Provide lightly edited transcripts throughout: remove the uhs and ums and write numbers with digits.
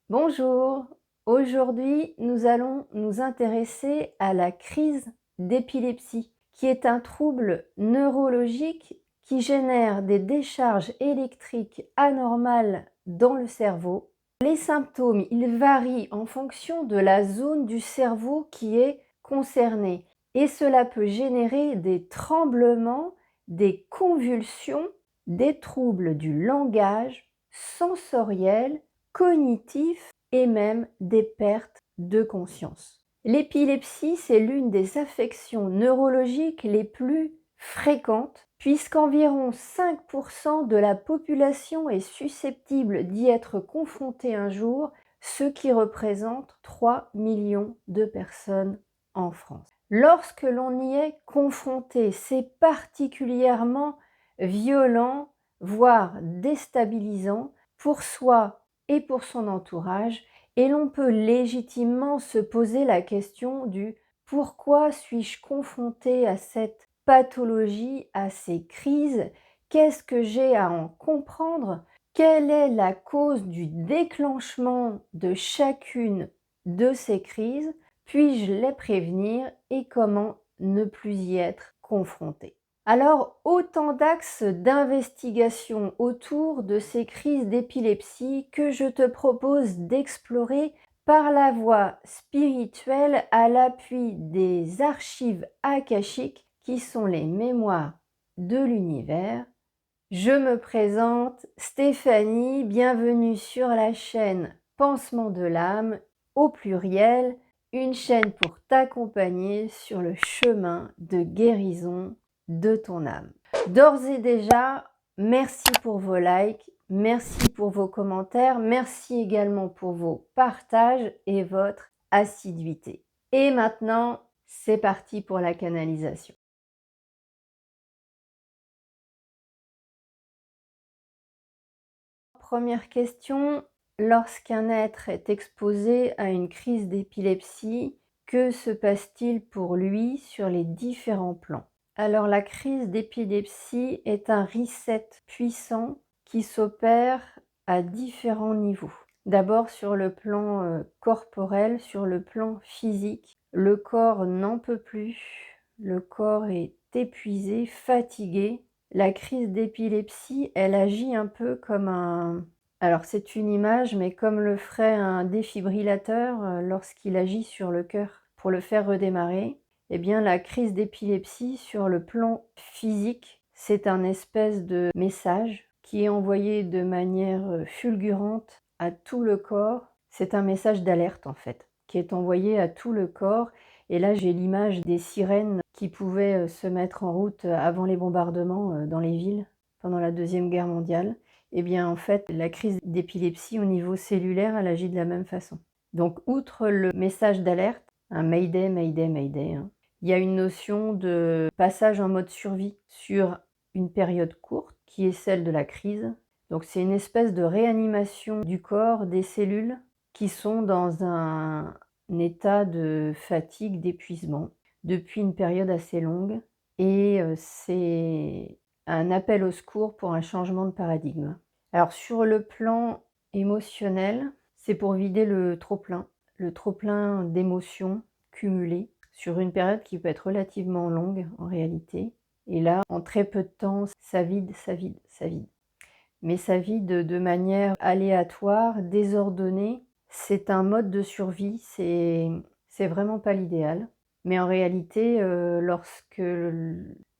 Bonjour, aujourd'hui nous allons nous intéresser à la crise d'épilepsie, qui est un trouble neurologique qui génère des décharges électriques anormales dans le cerveau. Les symptômes, ils varient en fonction de la zone du cerveau qui est concernée et cela peut générer des tremblements, des convulsions, des troubles du langage, sensoriels, cognitifs et même des pertes de conscience. L'épilepsie, c'est l'une des affections neurologiques les plus fréquentes puisqu'environ 5% de la population est susceptible d'y être confrontée un jour, ce qui représente 3 millions de personnes en France. Lorsque l'on y est confronté, c'est particulièrement violent, voire déstabilisant pour soi et pour son entourage, et l'on peut légitimement se poser la question du pourquoi suis-je confronté à cette pathologie, à ces crises? Qu'est-ce que j'ai à en comprendre? Quelle est la cause du déclenchement de chacune de ces crises? Puis-je les prévenir et comment ne plus y être confronté? Alors, autant d'axes d'investigation autour de ces crises d'épilepsie que je te propose d'explorer par la voie spirituelle à l'appui des archives akashiques qui sont les mémoires de l'univers. Je me présente, Stéphanie, bienvenue sur la chaîne Pansement de l'âme, au pluriel, une chaîne pour t'accompagner sur le chemin de guérison de ton âme. D'ores et déjà, merci pour vos likes, merci pour vos commentaires, merci également pour vos partages et votre assiduité. Et maintenant, c'est parti pour la canalisation. Première question, lorsqu'un être est exposé à une crise d'épilepsie, que se passe-t-il pour lui sur les différents plans? Alors la crise d'épilepsie est un reset puissant qui s'opère à différents niveaux. D'abord sur le plan corporel, sur le plan physique, le corps n'en peut plus, le corps est épuisé, fatigué. La crise d'épilepsie, elle agit un peu comme alors c'est une image, mais comme le ferait un défibrillateur lorsqu'il agit sur le cœur pour le faire redémarrer. Eh bien, la crise d'épilepsie sur le plan physique, c'est un espèce de message qui est envoyé de manière fulgurante à tout le corps. C'est un message d'alerte en fait, qui est envoyé à tout le corps. Et là, j'ai l'image des sirènes qui pouvaient se mettre en route avant les bombardements dans les villes pendant la Deuxième Guerre mondiale. Eh bien, en fait, la crise d'épilepsie au niveau cellulaire, elle agit de la même façon. Donc, outre le message d'alerte, un Mayday, Mayday, Mayday, hein, il y a une notion de passage en mode survie sur une période courte, qui est celle de la crise. Donc, c'est une espèce de réanimation du corps, des cellules, qui sont dans un état de fatigue, d'épuisement, depuis une période assez longue. Et c'est un appel au secours pour un changement de paradigme. Alors sur le plan émotionnel, c'est pour vider le trop-plein d'émotions cumulées sur une période qui peut être relativement longue en réalité. Et là, en très peu de temps, ça vide, ça vide, ça vide. Mais ça vide de manière aléatoire, désordonnée. C'est un mode de survie, c'est vraiment pas l'idéal. Mais en réalité, lorsque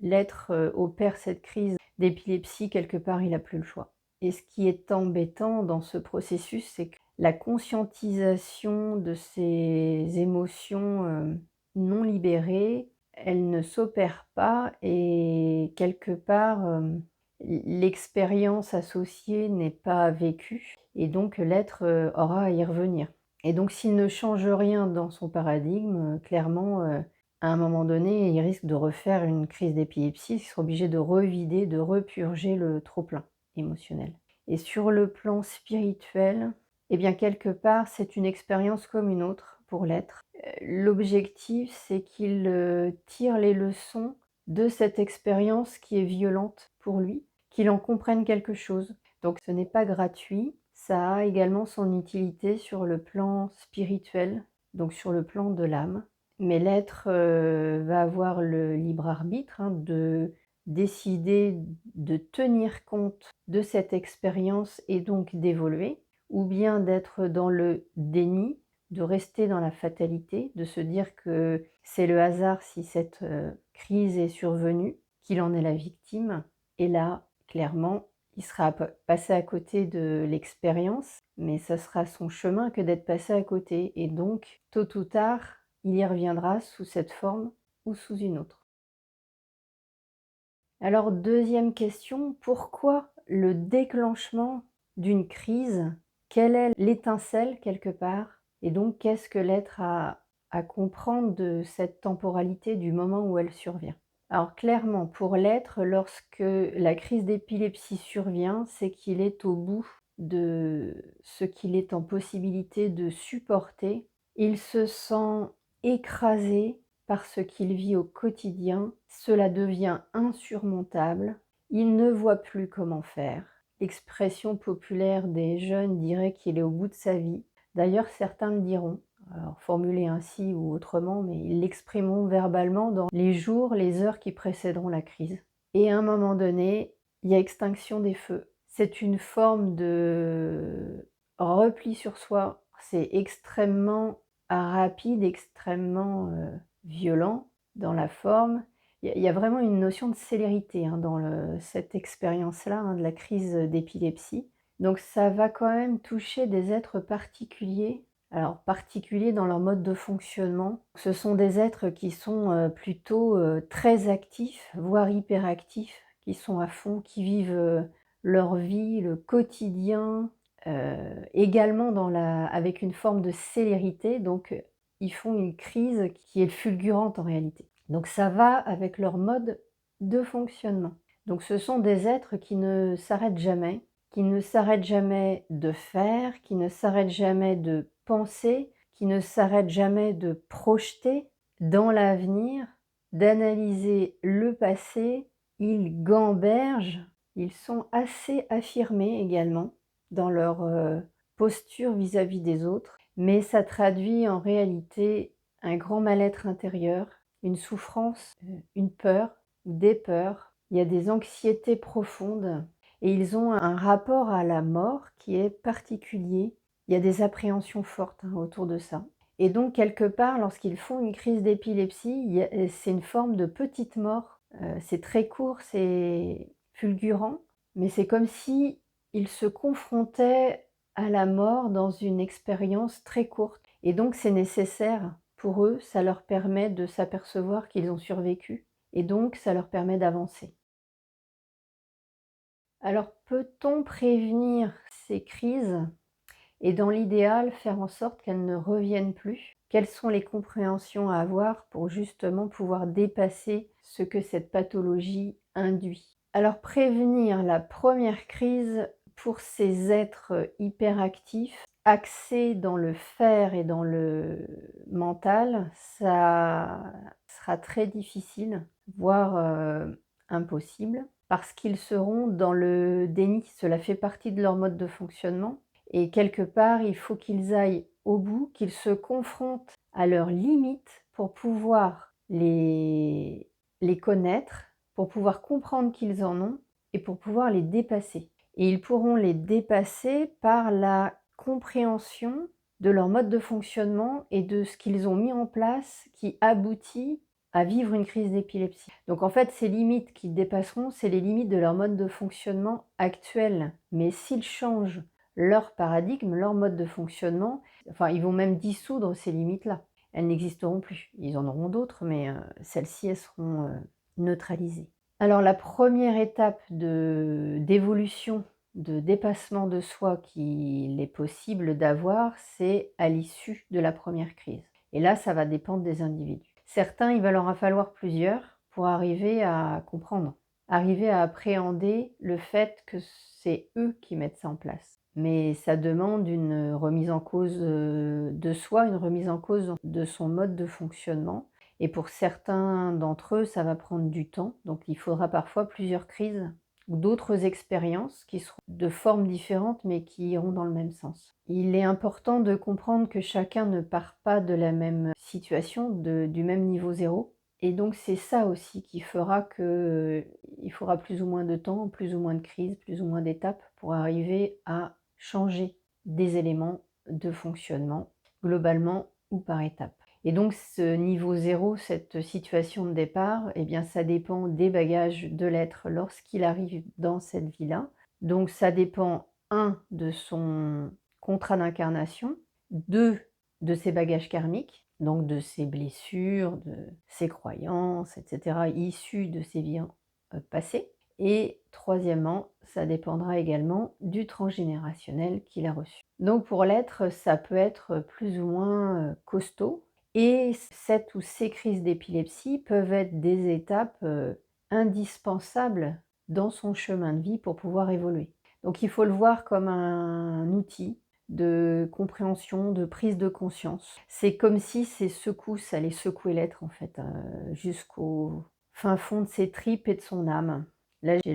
l'être opère cette crise d'épilepsie, quelque part, il n'a plus le choix. Et ce qui est embêtant dans ce processus, c'est que la conscientisation de ces émotions non libérées, elle ne s'opère pas et quelque part, l'expérience associée n'est pas vécue et donc l'être aura à y revenir. Et donc s'il ne change rien dans son paradigme, clairement, à un moment donné, il risque de refaire une crise d'épilepsie, il sera obligé de revider, de repurger le trop-plein émotionnel. Et sur le plan spirituel, eh bien quelque part, c'est une expérience comme une autre pour l'être. L'objectif, c'est qu'il tire les leçons de cette expérience qui est violente pour lui, qu'il en comprenne quelque chose. Donc ce n'est pas gratuit, Ça a également son utilité sur le plan spirituel, donc sur le plan de l'âme. Mais l'être, va avoir le libre arbitre, hein, de décider de tenir compte de cette expérience et donc d'évoluer, ou bien d'être dans le déni, de rester dans la fatalité, de se dire que c'est le hasard si cette, crise est survenue, qu'il en est la victime. Et là, clairement, il sera passé à côté de l'expérience, mais ça sera son chemin que d'être passé à côté et donc tôt ou tard, il y reviendra sous cette forme ou sous une autre. Alors deuxième question, pourquoi le déclenchement d'une crise? Quelle est l'étincelle quelque part? Et donc qu'est-ce que l'être a à comprendre de cette temporalité du moment où elle survient? Alors clairement, pour l'être, lorsque la crise d'épilepsie survient, c'est qu'il est au bout de ce qu'il est en possibilité de supporter. Il se sent écrasé par ce qu'il vit au quotidien. Cela devient insurmontable. Il ne voit plus comment faire. L'expression populaire des jeunes dirait qu'il est au bout de sa vie. D'ailleurs, certains le diront. Alors, formulé ainsi ou autrement, mais ils l'exprimeront verbalement dans les jours, les heures qui précéderont la crise. Et à un moment donné, il y a extinction des feux. C'est une forme de repli sur soi. C'est extrêmement rapide, extrêmement violent dans la forme. Il y a vraiment une notion de célérité, hein, dans cette expérience-là, hein, de la crise d'épilepsie. Donc ça va quand même toucher des êtres particuliers. Alors particuliers dans leur mode de fonctionnement. Ce sont des êtres qui sont plutôt très actifs, voire hyperactifs, qui sont à fond, qui vivent leur vie, le quotidien, également avec une forme de célérité. Donc ils font une crise qui est fulgurante en réalité. Donc ça va avec leur mode de fonctionnement. Donc ce sont des êtres qui ne s'arrêtent jamais, qui ne s'arrêtent jamais de faire, qui ne s'arrêtent jamais de penser, qui ne s'arrêtent jamais de projeter dans l'avenir, d'analyser le passé. Ils gambergent, ils sont assez affirmés également dans leur posture vis-à-vis des autres, mais ça traduit en réalité un grand mal-être intérieur, une souffrance, une peur, des peurs. Il y a des anxiétés profondes et ils ont un rapport à la mort qui est particulier. Il y a des appréhensions fortes, hein, autour de ça. Et donc, quelque part, lorsqu'ils font une crise d'épilepsie, c'est une forme de petite mort. C'est très court, c'est fulgurant, mais c'est comme si ils se confrontaient à la mort dans une expérience très courte. Et donc, c'est nécessaire pour eux, ça leur permet de s'apercevoir qu'ils ont survécu. Et donc, ça leur permet d'avancer. Alors, peut-on prévenir ces crises et dans l'idéal, faire en sorte qu'elles ne reviennent plus? Quelles sont les compréhensions à avoir pour justement pouvoir dépasser ce que cette pathologie induit? Alors, prévenir la première crise pour ces êtres hyperactifs, axés dans le faire et dans le mental, ça sera très difficile, voire impossible, parce qu'ils seront dans le déni. Cela fait partie de leur mode de fonctionnement. Et quelque part, il faut qu'ils aillent au bout, qu'ils se confrontent à leurs limites pour pouvoir les connaître, pour pouvoir comprendre qu'ils en ont et pour pouvoir les dépasser. Et ils pourront les dépasser par la compréhension de leur mode de fonctionnement et de ce qu'ils ont mis en place qui aboutit à vivre une crise d'épilepsie. Donc en fait, ces limites qu'ils dépasseront, c'est les limites de leur mode de fonctionnement actuel. Mais s'ils changent leur paradigme, leur mode de fonctionnement, enfin, ils vont même dissoudre ces limites-là. Elles n'existeront plus. Ils en auront d'autres, mais celles-ci, elles seront neutralisées. Alors la première étape d'évolution, de dépassement de soi qu'il est possible d'avoir, c'est à l'issue de la première crise. Et là, ça va dépendre des individus. Certains, il va leur en falloir plusieurs pour arriver à comprendre, arriver à appréhender le fait que c'est eux qui mettent ça en place. Mais ça demande une remise en cause de soi, une remise en cause de son mode de fonctionnement. Et pour certains d'entre eux, ça va prendre du temps. Donc il faudra parfois plusieurs crises ou d'autres expériences qui seront de formes différentes mais qui iront dans le même sens. Il est important de comprendre que chacun ne part pas de la même situation, du même niveau zéro. Et donc c'est ça aussi qui fera que il faudra plus ou moins de temps, plus ou moins de crises, plus ou moins d'étapes pour arriver à changer des éléments de fonctionnement, globalement ou par étapes. Et donc ce niveau zéro, cette situation de départ, eh bien ça dépend des bagages de l'être lorsqu'il arrive dans cette vie-là. Donc ça dépend, un, de son contrat d'incarnation, deux, de ses bagages karmiques, donc de ses blessures, de ses croyances, etc., issues de ses vies passées. Et troisièmement, ça dépendra également du transgénérationnel qu'il a reçu. Donc pour l'être, ça peut être plus ou moins costaud. Et cette ou ces crises d'épilepsie peuvent être des étapes indispensables dans son chemin de vie pour pouvoir évoluer. Donc il faut le voir comme un outil de compréhension, de prise de conscience. C'est comme si ces secousses allaient secouer l'être en fait, jusqu'au fin fond de ses tripes et de son âme. Là, j'ai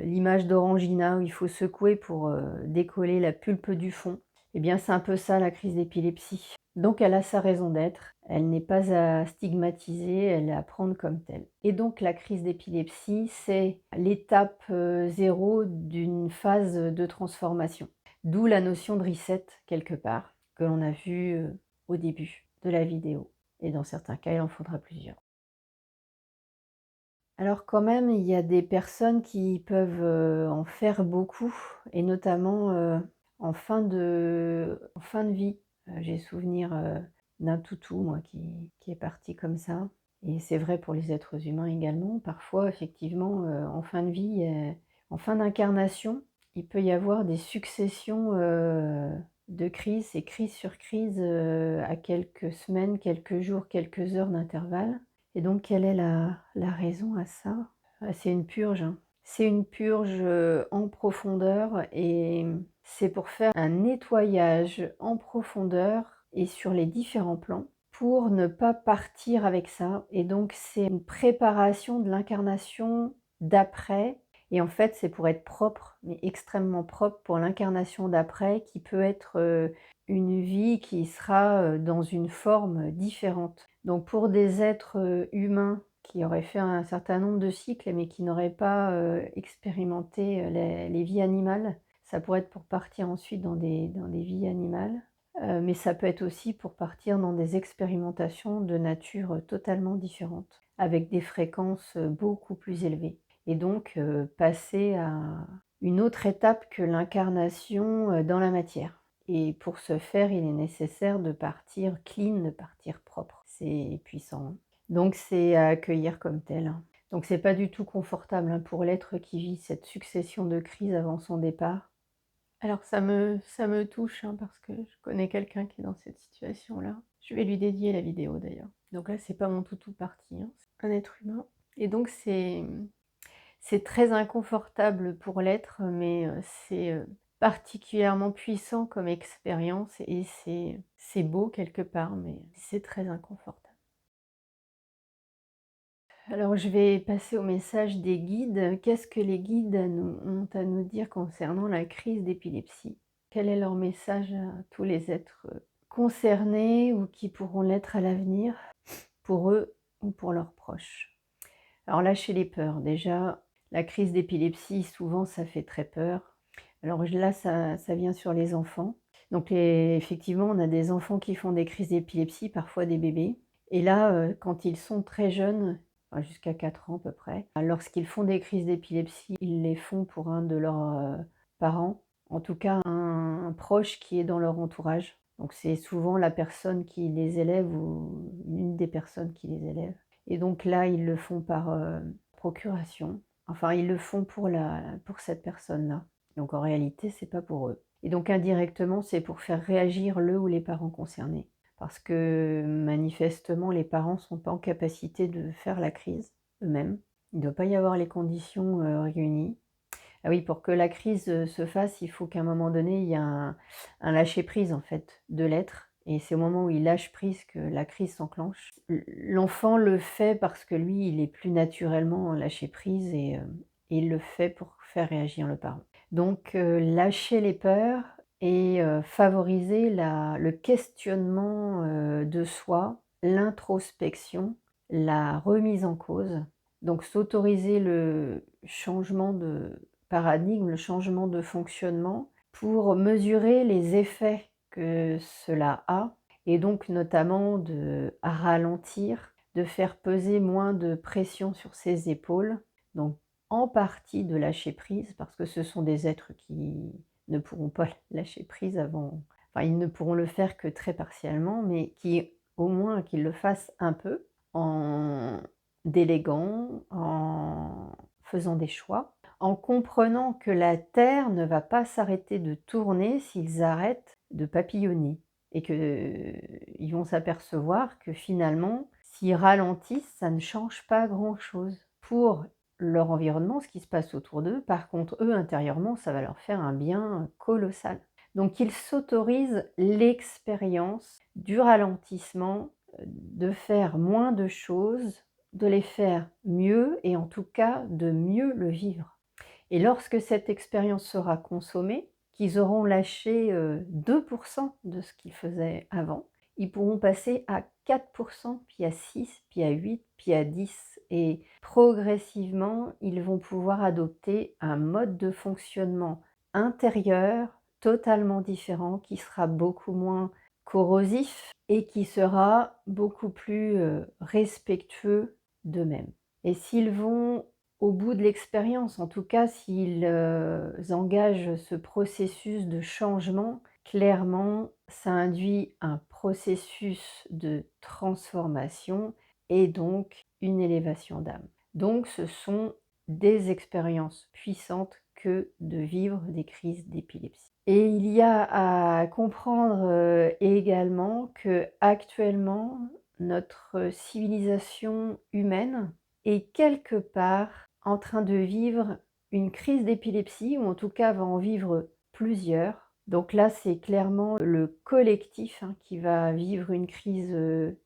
l'image d'Orangina où il faut secouer pour décoller la pulpe du fond. Eh bien, c'est un peu ça la crise d'épilepsie. Donc, elle a sa raison d'être. Elle n'est pas à stigmatiser, elle est à prendre comme telle. Et donc, la crise d'épilepsie, c'est l'étape zéro d'une phase de transformation. D'où la notion de reset, quelque part, que l'on a vu au début de la vidéo. Et dans certains cas, il en faudra plusieurs. Alors quand même, il y a des personnes qui peuvent, en faire beaucoup et notamment, en fin de vie. J'ai souvenir, d'un toutou moi qui est parti comme ça et c'est vrai pour les êtres humains également. Parfois effectivement, en fin de vie, en fin d'incarnation, il peut y avoir des successions, de crises et crise sur crise, à quelques semaines, quelques jours, quelques heures d'intervalle. Et donc quelle est la raison à ça? C'est une purge, hein. C'est une purge, en profondeur et c'est pour faire un nettoyage en profondeur et sur les différents plans, pour ne pas partir avec ça et donc c'est une préparation de l'incarnation d'après et en fait, c'est pour être propre, mais extrêmement propre pour l'incarnation d'après qui peut être, une vie qui sera, dans une forme différente. Donc pour des êtres, humains qui auraient fait un certain nombre de cycles, mais qui n'auraient pas, expérimenté, les vies animales, ça pourrait être pour partir ensuite dans des vies animales, mais ça peut être aussi pour partir dans des expérimentations de nature, totalement différentes, avec des fréquences, beaucoup plus élevées et donc passer à une autre étape que l'incarnation, dans la matière. Et pour ce faire, il est nécessaire de partir clean, de partir propre. C'est puissant, hein. Donc c'est à accueillir comme tel, hein. Donc c'est pas du tout confortable, hein, pour l'être qui vit cette succession de crises avant son départ. Alors ça me touche, hein, parce que je connais quelqu'un qui est dans cette situation-là. Je vais lui dédier la vidéo d'ailleurs. Donc là, c'est pas mon toutou parti, hein, c'est un être humain. Et donc c'est très inconfortable pour l'être, mais c'est, particulièrement puissant comme expérience et c'est beau quelque part, mais c'est très inconfortable. Alors je vais passer au message des guides. Qu'est-ce que les guides ont à nous dire concernant la crise d'épilepsie? Quel est leur message à tous les êtres, concernés ou qui pourront l'être à l'avenir, pour eux ou pour leurs proches? Alors lâcher les peurs. Déjà, la crise d'épilepsie, souvent, ça fait très peur. Alors là, ça vient sur les enfants. Donc effectivement, on a des enfants qui font des crises d'épilepsie, parfois des bébés. Et là, quand ils sont très jeunes, enfin, jusqu'à 4 ans à peu près, lorsqu'ils font des crises d'épilepsie, ils les font pour un de leurs parents, en tout cas un proche qui est dans leur entourage. Donc c'est souvent la personne qui les élève ou une des personnes qui les élève. Et donc là, ils le font par procuration. Enfin, ils le font pour cette personne-là. Donc en réalité, c'est pas pour eux. Et donc indirectement, c'est pour faire réagir le ou les parents concernés. Parce que manifestement, les parents ne sont pas en capacité de faire la crise eux-mêmes. Il ne doit pas y avoir les conditions réunies. Ah oui, pour que la crise se fasse, il faut qu'à un moment donné, il y ait un lâcher-prise en fait de l'être. Et c'est au moment où il lâche prise que la crise s'enclenche. L'enfant le fait parce que lui, il est plus naturellement lâché prise et il le fait pour faire réagir le parent. Donc lâcher les peurs et favoriser le questionnement de soi, l'introspection, la remise en cause. Donc s'autoriser le changement de paradigme, le changement de fonctionnement pour mesurer les effets que cela a et donc notamment de ralentir, de faire peser moins de pression sur ses épaules, donc en partie de lâcher prise parce que ce sont des êtres qui ne pourront pas lâcher prise avant, enfin ils ne pourront le faire que très partiellement, mais qui au moins qu'ils le fassent un peu en déléguant, en faisant des choix, en comprenant que la Terre ne va pas s'arrêter de tourner s'ils arrêtent de papillonner et qu'ils vont s'apercevoir que finalement, s'ils ralentissent, ça ne change pas grand-chose pour leur environnement, ce qui se passe autour d'eux. Par contre, eux, intérieurement, ça va leur faire un bien colossal. Donc, ils s'autorisent l'expérience du ralentissement, de faire moins de choses, de les faire mieux et en tout cas de mieux le vivre. Et lorsque cette expérience sera consommée, qu'ils auront lâché 2% de ce qu'ils faisaient avant, ils pourront passer à 4%, puis à 6, puis à 8, puis à 10. Et progressivement, ils vont pouvoir adopter un mode de fonctionnement intérieur totalement différent, qui sera beaucoup moins corrosif et qui sera beaucoup plus respectueux d'eux-mêmes. Et s'ils vont au bout de l'expérience, en tout cas s'ils engagent ce processus de changement, clairement, ça induit un processus de transformation et donc une élévation d'âme. Donc ce sont des expériences puissantes que de vivre des crises d'épilepsie. Et il y a à comprendre également que actuellement, notre civilisation humaine est quelque part en train de vivre une crise d'épilepsie, ou en tout cas va en vivre plusieurs. Donc là, c'est clairement le collectif qui va vivre une crise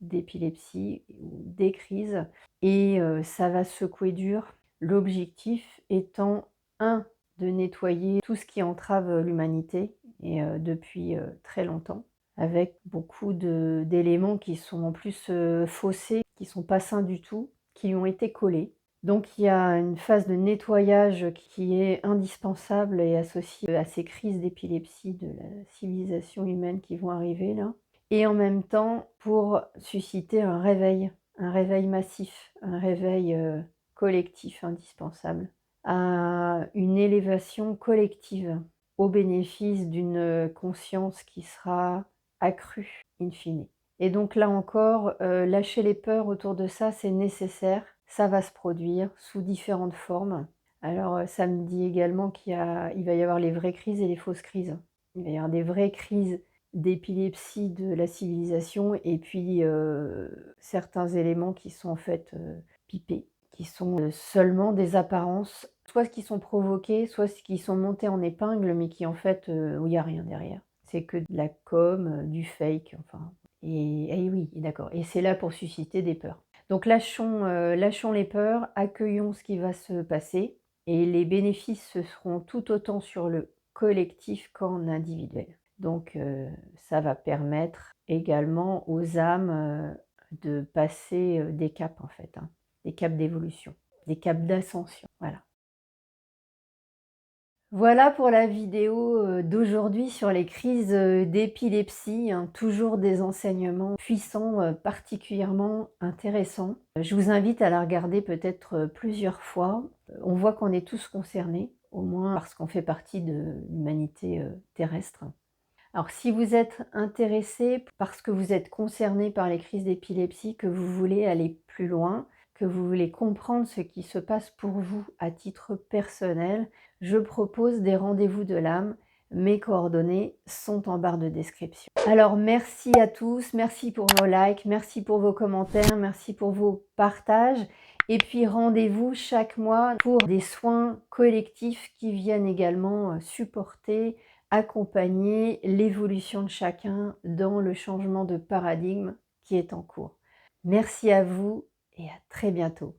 d'épilepsie, ou des crises, et ça va secouer dur. L'objectif étant, de nettoyer tout ce qui entrave l'humanité, et depuis très longtemps, avec beaucoup d'éléments qui sont en plus faussés, qui ne sont pas sains du tout, qui ont été collés. Donc il y a une phase de nettoyage qui est indispensable et associée à ces crises d'épilepsie de la civilisation humaine qui vont arriver là. Et en même temps, pour susciter un réveil massif, un réveil collectif indispensable, à une élévation collective au bénéfice d'une conscience qui sera accrue in fine. Et donc là encore, lâcher les peurs autour de ça, c'est nécessaire. Ça va se produire sous différentes formes. Alors ça me dit également il va y avoir les vraies crises et les fausses crises. Il va y avoir des vraies crises d'épilepsie de la civilisation et puis certains éléments qui sont en fait pipés, qui sont seulement des apparences, soit qui sont provoquées, soit qui sont montées en épingle, mais qui en fait, où il n'y a rien derrière. C'est que de la com, du fake, enfin. Et oui, d'accord. Et c'est là pour susciter des peurs. Donc lâchons les peurs, accueillons ce qui va se passer, et les bénéfices ce seront tout autant sur le collectif qu'en individuel. Donc ça va permettre également aux âmes de passer des caps en fait, des caps d'évolution, des caps d'ascension, voilà. Voilà pour la vidéo d'aujourd'hui sur les crises d'épilepsie, toujours des enseignements puissants, particulièrement intéressants. Je vous invite à la regarder peut-être plusieurs fois. On voit qu'on est tous concernés, au moins parce qu'on fait partie de l'humanité terrestre. Alors si vous êtes intéressé parce que vous êtes concerné par les crises d'épilepsie, que vous voulez aller plus loin, que vous voulez comprendre ce qui se passe pour vous à titre personnel, je propose des rendez-vous de l'âme. Mes coordonnées sont en barre de description. Alors merci à tous, merci pour vos likes, merci pour vos commentaires, merci pour vos partages. Et puis rendez-vous chaque mois pour des soins collectifs qui viennent également supporter, accompagner l'évolution de chacun dans le changement de paradigme qui est en cours. Merci à vous et à très bientôt.